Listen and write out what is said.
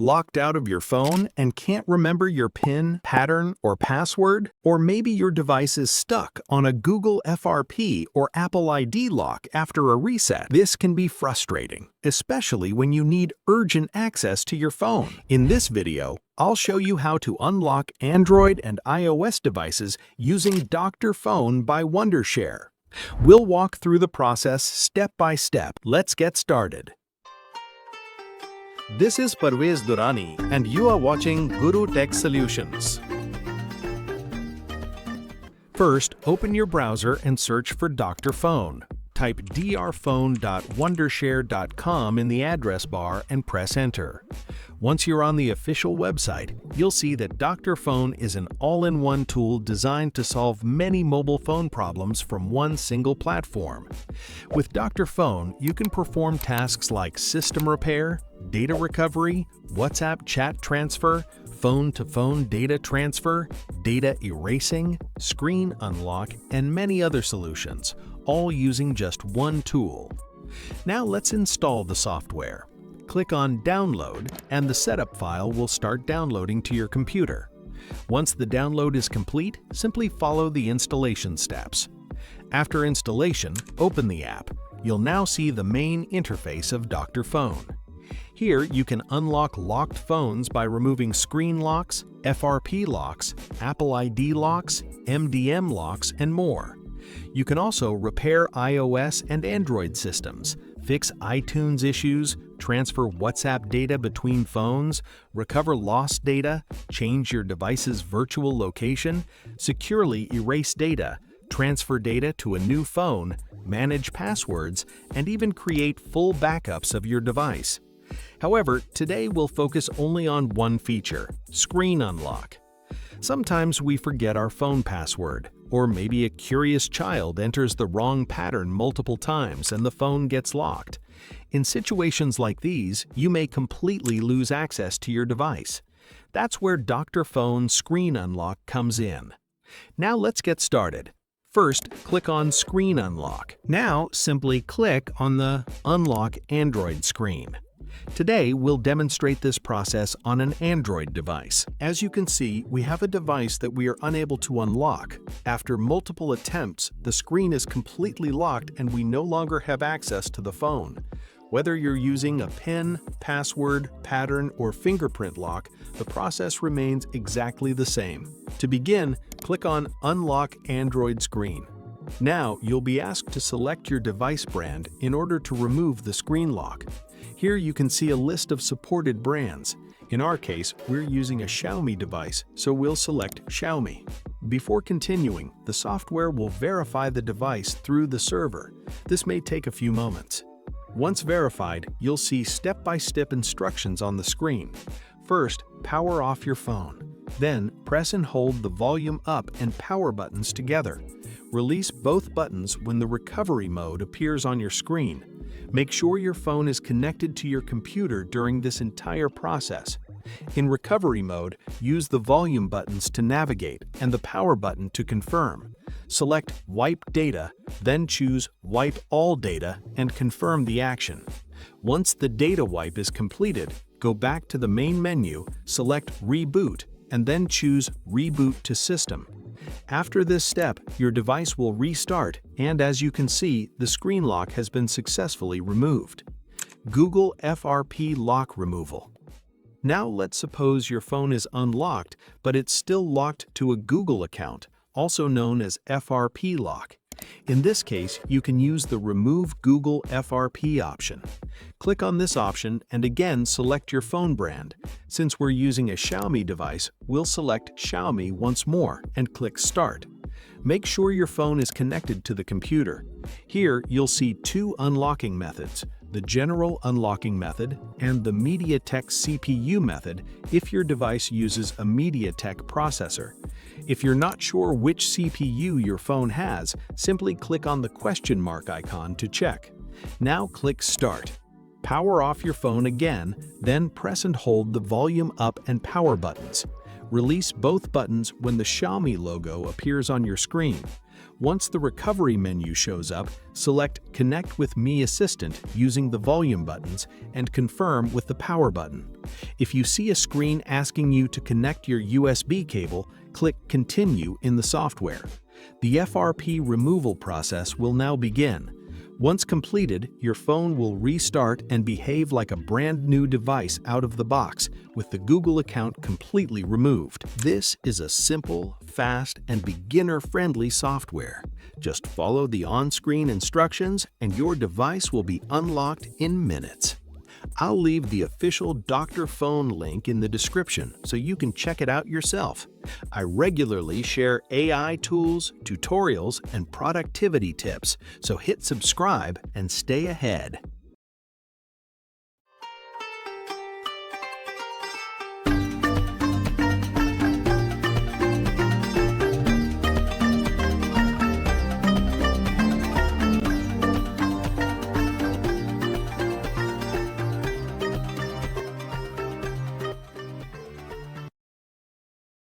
Locked out of your phone and can't remember your PIN, pattern, or password? Or maybe your device is stuck on a Google FRP or Apple ID lock after a reset. This can be frustrating, especially when you need urgent access to your phone. In this video, I'll show you how to unlock Android and iOS devices using Dr.Fone by Wondershare. We'll walk through the process step by step. Let's get started. This is Parvez Durrani, and you are watching Guru Tech Solutions. First, open your browser and search for Dr.Fone. Type drphone.wondershare.com in the address bar and press enter. Once you're on the official website, you'll see that Dr.Fone is an all-in-one tool designed to solve many mobile phone problems from one single platform. With Dr.Fone, you can perform tasks like system repair, data recovery, WhatsApp chat transfer, phone-to-phone data transfer, data erasing, screen unlock, and many other solutions, all using just one tool. Now let's install the software. Click on Download, and the setup file will start downloading to your computer. Once the download is complete, simply follow the installation steps. After installation, open the app. You'll now see the main interface of Dr.Fone. Here, you can unlock locked phones by removing screen locks, FRP locks, Apple ID locks, MDM locks, and more. You can also repair iOS and Android systems, fix iTunes issues, transfer WhatsApp data between phones, recover lost data, change your device's virtual location, securely erase data, transfer data to a new phone, manage passwords, and even create full backups of your device. However, today we'll focus only on one feature: screen unlock. Sometimes we forget our phone password, or maybe a curious child enters the wrong pattern multiple times and the phone gets locked. In situations like these, you may completely lose access to your device. That's where Dr.Fone Screen Unlock comes in. Now let's get started. First, click on Screen Unlock. Now, simply click on the Unlock Android screen. Today, we'll demonstrate this process on an Android device. As you can see, we have a device that we are unable to unlock. After multiple attempts, the screen is completely locked and we no longer have access to the phone. Whether you're using a PIN, password, pattern, or fingerprint lock, the process remains exactly the same. To begin, click on Unlock Android Screen. Now, you'll be asked to select your device brand in order to remove the screen lock. Here you can see a list of supported brands. In our case, we're using a Xiaomi device, so we'll select Xiaomi. Before continuing, the software will verify the device through the server. This may take a few moments. Once verified, you'll see step-by-step instructions on the screen. First, power off your phone. Then, press and hold the volume up and power buttons together. Release both buttons when the recovery mode appears on your screen. Make sure your phone is connected to your computer during this entire process. In recovery mode, use the volume buttons to navigate and the power button to confirm. Select Wipe Data, then choose Wipe All Data and confirm the action. Once the data wipe is completed, go back to the main menu, select Reboot, and then choose Reboot to System. After this step, your device will restart, and as you can see, the screen lock has been successfully removed. Google FRP Lock Removal. Now let's suppose your phone is unlocked, but it's still locked to a Google account, also known as FRP lock. In this case, you can use the Remove Google FRP option. Click on this option and again select your phone brand. Since we're using a Xiaomi device, we'll select Xiaomi once more and click Start. Make sure your phone is connected to the computer. Here, you'll see two unlocking methods: the general unlocking method and the MediaTek CPU method if your device uses a MediaTek processor. If you're not sure which CPU your phone has, simply click on the question mark icon to check. Now click Start. Power off your phone again, then press and hold the volume up and power buttons. Release both buttons when the Xiaomi logo appears on your screen. Once the recovery menu shows up, select Connect with Me Assistant using the volume buttons and confirm with the power button. If you see a screen asking you to connect your USB cable, click Continue in the software. The FRP removal process will now begin. Once completed, your phone will restart and behave like a brand new device out of the box, with the Google account completely removed. This is a simple, fast, and beginner-friendly software. Just follow the on-screen instructions and your device will be unlocked in minutes. I'll leave the official Dr.Fone link in the description so you can check it out yourself. I regularly share AI tools, tutorials, and productivity tips, so hit subscribe and stay ahead.